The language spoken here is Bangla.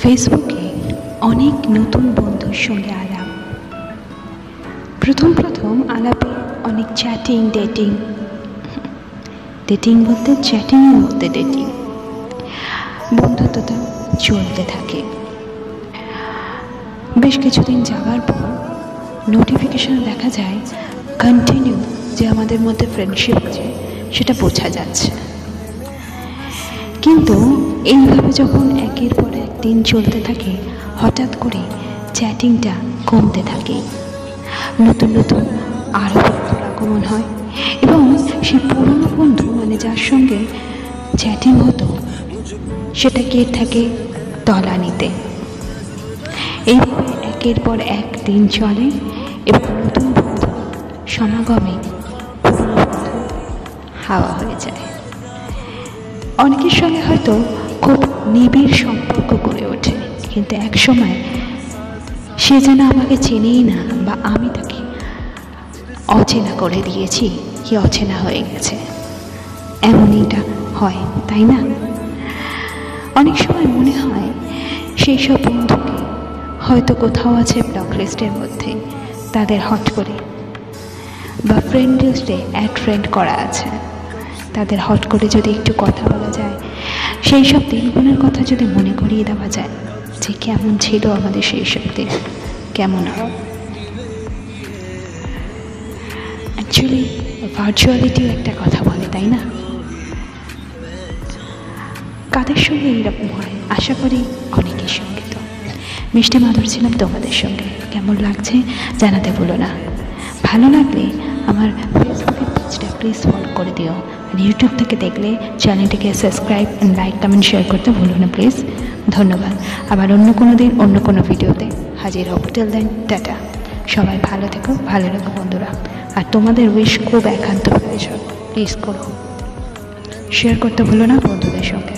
ফেসবুকে অনেক নতুন বন্ধুর সঙ্গে আলাপ। প্রথম আলাপে অনেক ডেটিং বলতে চ্যাটিংয়ের মধ্যে ডেটিং, বন্ধুত্বটা চলতে থাকে। বেশ কিছুদিন যাওয়ার পর নোটিফিকেশনে দেখা যায় কন্টিনিউ যে আমাদের মধ্যে ফ্রেন্ডশিপ আছে সেটা বোঝা যাচ্ছে। কিন্তু এইভাবে যখন একের পর এক দিন চলতে থাকে, হঠাৎ করে চ্যাটিংটা কমতে থাকে। নতুন আরও বন্ধুর আগমন হয় এবং সেই পুরনো বন্ধু মানে যার সঙ্গে চ্যাটিং হতো সেটা গিয়ে থাকে তলানিতে। এইভাবে একের পর এক দিন চলে এবং নতুন বন্ধু সমাগমে পুরনো বন্ধু হাওয়া হয়ে যায়। অনেকের সঙ্গে হয়তো খুব নিবিড় সম্পর্ক গড়ে ওঠে, কিন্তু এক সময় সে যেন আমাকে চেনেই না, বা আমি তাকে অচেনা করে দিয়েছি, কি অচেনা হয়ে গেছে। এমনইটা হয়, তাই না? অনেক সময় মনে হয় সেই সব বন্ধুকে হয়তো কোথাও আছে ব্লক লিস্টের মধ্যে, তাদের হট করে, বা ফ্রেন্ড লিস্টে অ্যাড ফ্রেন্ড করা আছে, তাদের হট করে যদি একটু কথা বলা যায়, সেই সব দিনগুলোর কথা যদি মনে করিয়ে দেওয়া যায় যে কেমন ছিল আমাদের সেই সব দিন, কেমন হয়। অ্যাকচুয়ালি ভার্চুয়ালিটিও একটা কথা বলে, তাই না? কাদের সঙ্গে এইরকম হয়? আশা করি অনেকের সঙ্গে। তো মিষ্টি মাধুর ছিলাম তোমাদের সঙ্গে। কেমন লাগছে জানাতে ভুলো না। ভালো লাগলে আমার ফেসবুকের পেজটা প্লিজ ফলো করে দিও, আর ইউটিউব থেকে দেখলে চ্যানেলটিকে subscribe and like comment share করতে ভুলো না প্লিজ। ধন্যবাদ। আবার অন্য কোনো দিন অন্য কোনো ভিডিওতে হাজির হব। Till then tata. সবাই ভালো থেকো, ভালো রেখো বন্ধুরা। আর তোমাদের উইশ খুব একান্ত প্রয়োজন, প্লিজ করো, শেয়ার করতে ভুলো না বন্ধুদের সঙ্গে।